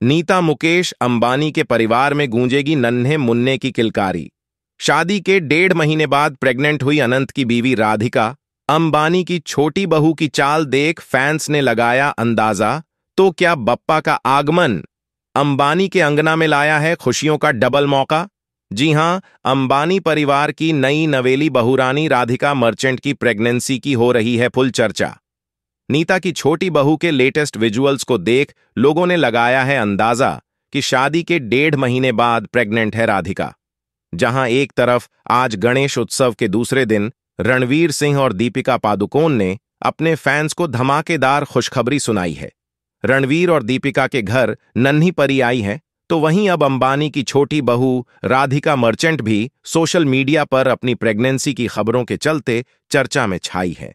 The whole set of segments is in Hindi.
नीता मुकेश अंबानी के परिवार में गूंजेगी नन्हे मुन्ने की किलकारी। शादी के 1.5 महीने बाद प्रेग्नेंट हुई अनंत की बीवी राधिका अंबानी की छोटी बहू की चाल देख फैंस ने लगाया अंदाजा। तो क्या बप्पा का आगमन अंबानी के अंगना में लाया है खुशियों का डबल मौका? जी हां, अंबानी परिवार की नई नवेली बहुरानी राधिका मर्चेंट की प्रेगनेंसी की हो रही है फुल चर्चा। नीता की छोटी बहू के लेटेस्ट विजुअल्स को देख लोगों ने लगाया है अंदाजा कि शादी के 1.5 महीने बाद प्रेग्नेंट है राधिका। जहां एक तरफ आज गणेश उत्सव के दूसरे दिन रणवीर सिंह और दीपिका पादुकोण ने अपने फैंस को धमाकेदार खुशखबरी सुनाई है। रणवीर और दीपिका के घर नन्ही परी आई है, तो वहीं अब अंबानी की छोटी बहू राधिका मर्चेंट भी सोशल मीडिया पर अपनी प्रेगनेंसी की खबरों के चलते चर्चा में छाई है।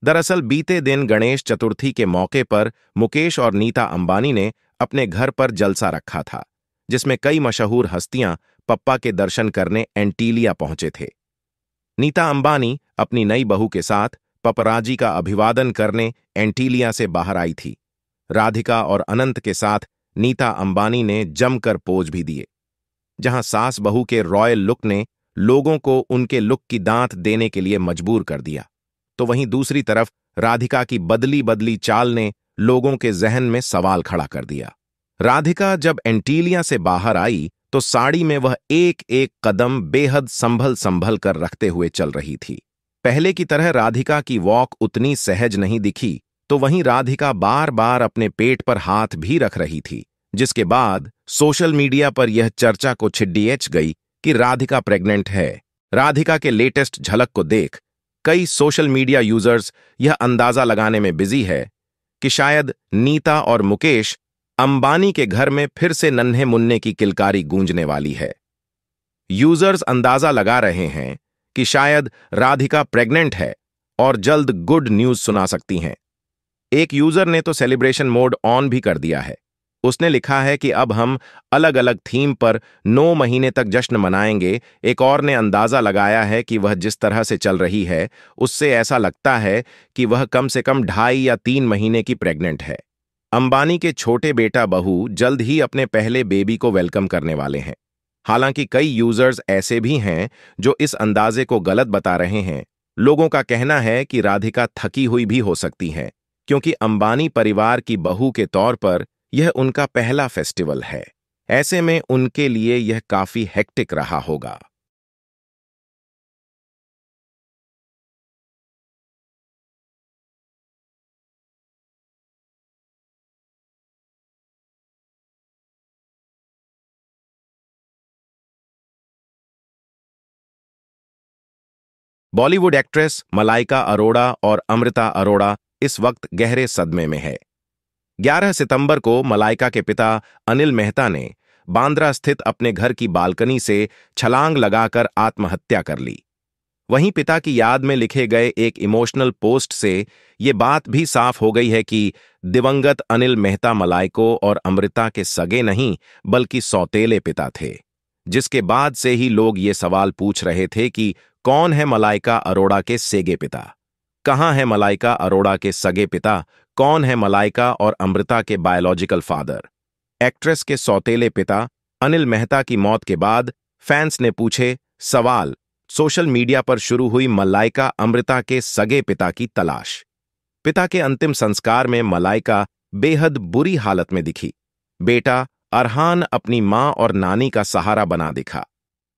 दरअसल बीते दिन गणेश चतुर्थी के मौके पर मुकेश और नीता अंबानी ने अपने घर पर जलसा रखा था, जिसमें कई मशहूर हस्तियां पप्पा के दर्शन करने एंटीलिया पहुंचे थे। नीता अंबानी अपनी नई बहू के साथ पपराजी का अभिवादन करने एंटीलिया से बाहर आई थी। राधिका और अनंत के साथ नीता अंबानी ने जमकर पोज भी दिए। जहां सास बहू के रॉयल लुक ने लोगों को उनके लुक की दांत देने के लिए मजबूर कर दिया, तो वहीं दूसरी तरफ राधिका की बदली बदली चाल ने लोगों के जहन में सवाल खड़ा कर दिया। राधिका जब एंटीलिया से बाहर आई तो साड़ी में वह एक एक कदम बेहद संभल संभल कर रखते हुए चल रही थी। पहले की तरह राधिका की वॉक उतनी सहज नहीं दिखी, तो वहीं राधिका बार बार अपने पेट पर हाथ भी रख रही थी, जिसके बाद सोशल मीडिया पर यह चर्चा को छिड़िएच गई कि राधिका प्रेग्नेंट है। राधिका के लेटेस्ट झलक को देख कई सोशल मीडिया यूजर्स यह अंदाजा लगाने में बिजी है कि शायद नीता और मुकेश अंबानी के घर में फिर से नन्हे मुन्ने की किलकारी गूंजने वाली है। यूजर्स अंदाजा लगा रहे हैं कि शायद राधिका प्रेग्नेंट है और जल्द गुड न्यूज सुना सकती हैं। एक यूजर ने तो सेलिब्रेशन मोड ऑन भी कर दिया है। उसने लिखा है कि अब हम अलग अलग थीम पर 9 महीने तक जश्न मनाएंगे। एक और ने अंदाजा लगाया है कि वह जिस तरह से चल रही है उससे ऐसा लगता है कि वह कम से कम 2.5 या 3 महीने की प्रेग्नेंट है। अंबानी के छोटे बेटा बहू जल्द ही अपने पहले बेबी को वेलकम करने वाले हैं। हालांकि कई यूजर्स ऐसे भी हैं जो इस अंदाजे को गलत बता रहे हैं। लोगों का कहना है कि राधिका थकी हुई भी हो सकती है, क्योंकि अंबानी परिवार की बहू के तौर पर यह उनका पहला फेस्टिवल है। ऐसे में उनके लिए यह काफी हेक्टिक रहा होगा। बॉलीवुड एक्ट्रेस मलाइका अरोड़ा और अमृता अरोड़ा इस वक्त गहरे सदमे में है। 11 सितंबर को मलाइका के पिता अनिल मेहता ने बांद्रा स्थित अपने घर की बालकनी से छलांग लगाकर आत्महत्या कर ली। वहीं पिता की याद में लिखे गए एक इमोशनल पोस्ट से ये बात भी साफ हो गई है कि दिवंगत अनिल मेहता मलाइको और अमृता के सगे नहीं बल्कि सौतेले पिता थे। जिसके बाद से ही लोग ये सवाल पूछ रहे थे कि कौन है मलाइका अरोड़ा के सेगे पिता, कहां है मलाइका अरोड़ा के सगे पिता, कौन है मलाइका और अमृता के बायोलॉजिकल फादर। एक्ट्रेस के सौतेले पिता अनिल मेहता की मौत के बाद फैंस ने पूछे सवाल। सोशल मीडिया पर शुरू हुई मलाइका अमृता के सगे पिता की तलाश। पिता के अंतिम संस्कार में मलाइका बेहद बुरी हालत में दिखी। बेटा अरहान अपनी मां और नानी का सहारा बना दिखा।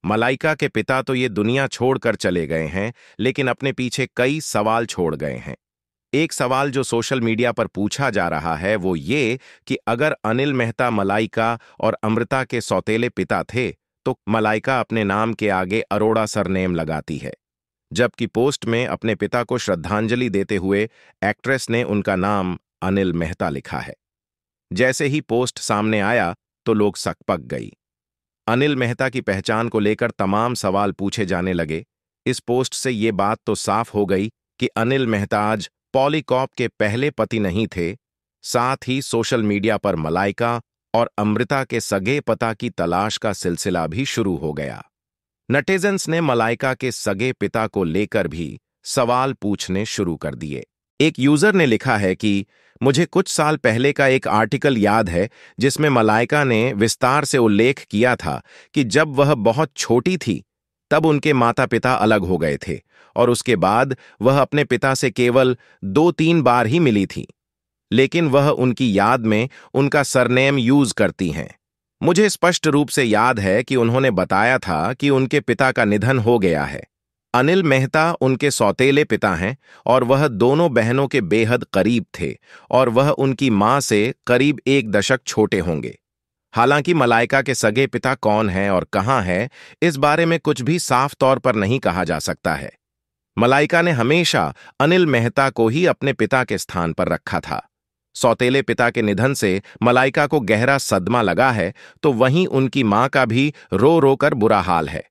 मलाइका के पिता तो ये दुनिया छोड़कर चले गए हैं, लेकिन अपने पीछे कई सवाल छोड़ गए हैं। एक सवाल जो सोशल मीडिया पर पूछा जा रहा है वो ये कि अगर अनिल मेहता मलाइका और अमृता के सौतेले पिता थे तो मलाइका अपने नाम के आगे अरोड़ा सरनेम लगाती है, जबकि पोस्ट में अपने पिता को श्रद्धांजलि देते हुए एक्ट्रेस ने उनका नाम अनिल मेहता लिखा है। जैसे ही पोस्ट सामने आया तो लोग सकपक गई। अनिल मेहता की पहचान को लेकर तमाम सवाल पूछे जाने लगे। इस पोस्ट से ये बात तो साफ हो गई कि अनिल मेहता आज पॉलीकॉप के पहले पति नहीं थे। साथ ही सोशल मीडिया पर मलाइका और अमृता के सगे पिता की तलाश का सिलसिला भी शुरू हो गया। नेटिजन्स ने मलाइका के सगे पिता को लेकर भी सवाल पूछने शुरू कर दिए। एक यूजर ने लिखा है कि मुझे कुछ साल पहले का एक आर्टिकल याद है जिसमें मलाइका ने विस्तार से उल्लेख किया था कि जब वह बहुत छोटी थी तब उनके माता पिता अलग हो गए थे और उसके बाद वह अपने पिता से केवल 2-3 बार ही मिली थी, लेकिन वह उनकी याद में उनका सरनेम यूज करती हैं। मुझे स्पष्ट रूप से याद है कि उन्होंने बताया था कि उनके पिता का निधन हो गया है। अनिल मेहता उनके सौतेले पिता हैं और वह दोनों बहनों के बेहद करीब थे और वह उनकी मां से करीब 1 दशक छोटे होंगे। हालांकि मलाइका के सगे पिता कौन हैं और कहां है, इस बारे में कुछ भी साफ तौर पर नहीं कहा जा सकता है। मलाइका ने हमेशा अनिल मेहता को ही अपने पिता के स्थान पर रखा था। सौतेले पिता के निधन से मलाइका को गहरा सदमा लगा है, तो वहीं उनकी मां का भी रो रो कर बुरा हाल है।